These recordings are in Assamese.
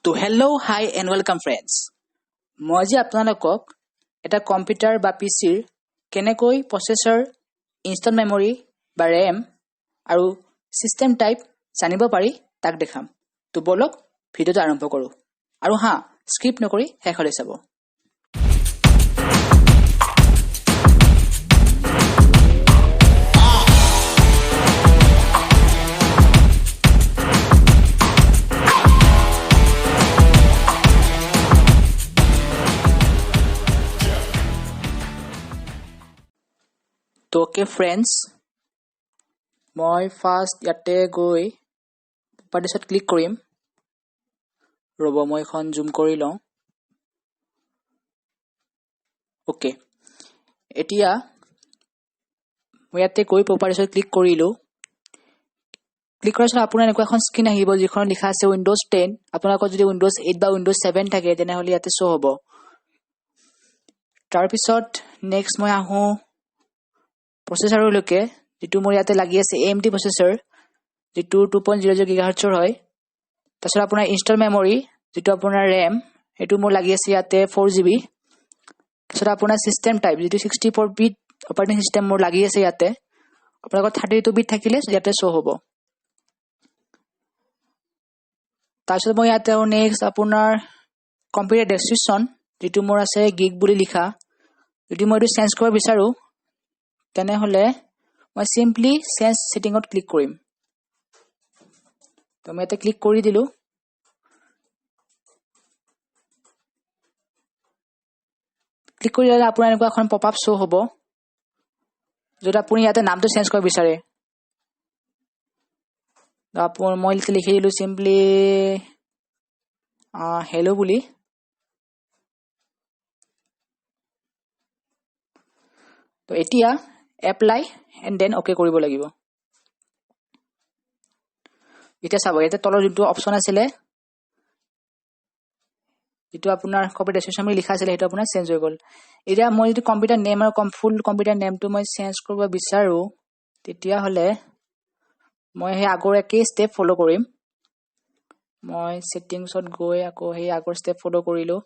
So hello, hi and welcome friends. মই আজি আপোনালোকক এটা কম্পিউটাৰ বা পিচিৰ কেনেকৈ প্ৰচেছৰ, ইনষ্টল মেমৰি বা RAM আৰু সিস্টেম টাইপ জানিব পাৰি তাক দেখাম। তো বলক ভিডিওটো আৰম্ভ কৰো। আৰু স্ক্ৰিপ্ট নকৰি শেষলৈ চাব। তো okay friends, মই ফাৰ্স্ট ইয়াতে গৈ প্ৰপাৰ্টিছত ক্লিক কৰিম। ৰব মই এখন জুম কৰি লওঁ। ওকে, এতিয়া মই ইয়াতে গৈ প্ৰপাৰ্টিছত ক্লিক কৰিলো। ক্লিক কৰাৰ পিছত আপোনাৰ এনেকুৱা এখন স্ক্ৰীন আহিব যিখন লিখা আছে উইন্ডোজ 10। আপোনালোকৰ যদি উইন্ডোজ 8 বা উইন্ডোজ 7 থাকে তেনেহলে ইয়াতে শো হ'ব। তাৰ পিছত নেক্সট মই আহো প্ৰচেছৰলৈকে, যেটো মোৰ ইয়াতে লাগি আছে AMD প্ৰচেছৰ, যেটো 2.00 GHz হয়। তাৰপিছত আপোনাৰ ইনষ্টল মেমৰি, যেটো আপোনাৰ RAM, এটো মোৰ লাগি আছে ইয়াতে 4GB। তাৰপিছত আপোনাৰ সিস্টেম টাইপ, যেটো 64 বিট অপাৰেটিং সিস্টেম মোৰ লাগি আছে ইয়াতে। আপোনালোকৰ 32 বিট থাকিলে ইয়াতে শো হ'ব। তাৰপিছত মই ইয়াতে নেক্সট আপোনাৰ কম্পিউটাৰ ডেসক্ৰিপচন, যেটো মোৰ আছে Geek বুলি লিখা। যদি মই এটো চেঞ্জ কৰিব বিচাৰো তেনেহলে মই সিম্পলি চেঞ্জ সেটিংত ক্লিক কৰিম। তো মই এতে ক্লিক কৰি দিলো। ক্লিক কৰিলে আপোনাৰ এনেকুৱা এখন পপআপ শো হ'ব, যদি আপুনি ইয়াতে নামটো চেঞ্জ কৰিব বিচাৰে। মই লিখি দিলো সিম্পলি হেল্ল বুলি। তো এতিয়া এপ্লাই এন্ড দেন ওকে কৰিব লাগিব। এতিয়া চাব, ইয়াতে তলৰ যোনটো অপচন আছিলে, যেটো আপোনাৰ কম্পিউটাৰ ডেসক্ৰিপচন বুলি লিখা আছিল, সেইটো আপোনাৰ চেঞ্জ হৈ গ'ল। এতিয়া মই যদি কম্পিউটাৰ নেম আৰু ফুল কম্পিউটাৰ নেমটো মই চেঞ্জ কৰিব বিচাৰো তেতিয়া হলে মই সেই আগৰ একেই স্টেপ ফলো কৰিম। মই সেটিংছত গৈ আকৌ সেই আগৰ স্টেপ ফলো কৰিলো।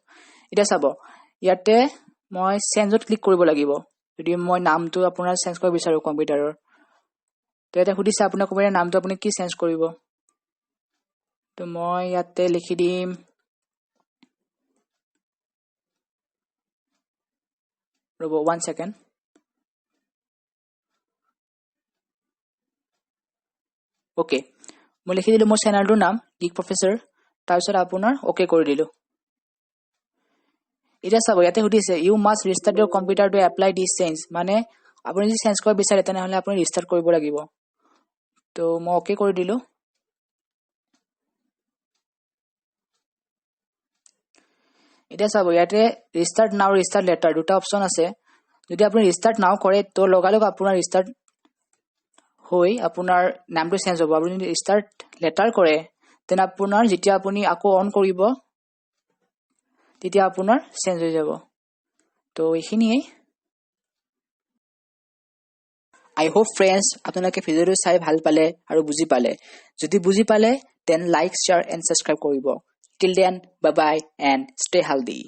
এতিয়া চাব, ইয়াতে মই চেঞ্জত ক্লিক কৰিব লাগিব যদি মই নামটো আপোনাৰ চেঞ্জ কৰিব বিচাৰো কম্পিউটাৰৰ। তো এটা সুধিছে আপোনাৰ কম্পিউটাৰ নামটো আপুনি কি চেঞ্জ কৰিব। তো মই ইয়াতে লিখি দিম ৰব 1 সেকেন্ড। ওকে, মই লিখি দিলো মোৰ চেনেলটোৰ নাম গিক প্ৰফেসৰ। তাৰপিছত আপোনাৰ ওকে কৰি দিলো। এতিয়া চাব, ইয়াতে সুধিছে you must restart your computer to apply this change, মানে আপুনি যদি চেঞ্জ কৰিব বিচাৰে তেনেহলে আপুনি ৰিষ্টাৰ্ট কৰিব লাগিব। তো মই ওকে কৰি দিলো। এতিয়া চাব, ইয়াতে ৰিষ্টাৰ্ট নাও ৰিষ্টাৰ্ট লেটাৰ দুটা অপচন আছে। যদি আপুনি ৰিষ্টাৰ্ট নাও কৰে তো লগালগ আপোনাৰ ৰিষ্টাৰ্ট হৈ আপোনাৰ নামটো চেঞ্জ হ'ব। আপুনি যদি ৰিষ্টাৰ্ট লেটাৰ কৰে তেন আপোনাৰ যেতিয়া আপুনি আকৌ অন কৰিব তেতিয়া আপোনাৰ চেঞ্জ হৈ যাব। তো এইখিনিয়ে। I hope friends আপোনালোকে ভিডিওটো চাই ভাল পালে আৰু বুজি পালে। যদি বুজি পালে then like, share and subscribe কৰিব। Till then, bye bye and stay healthy.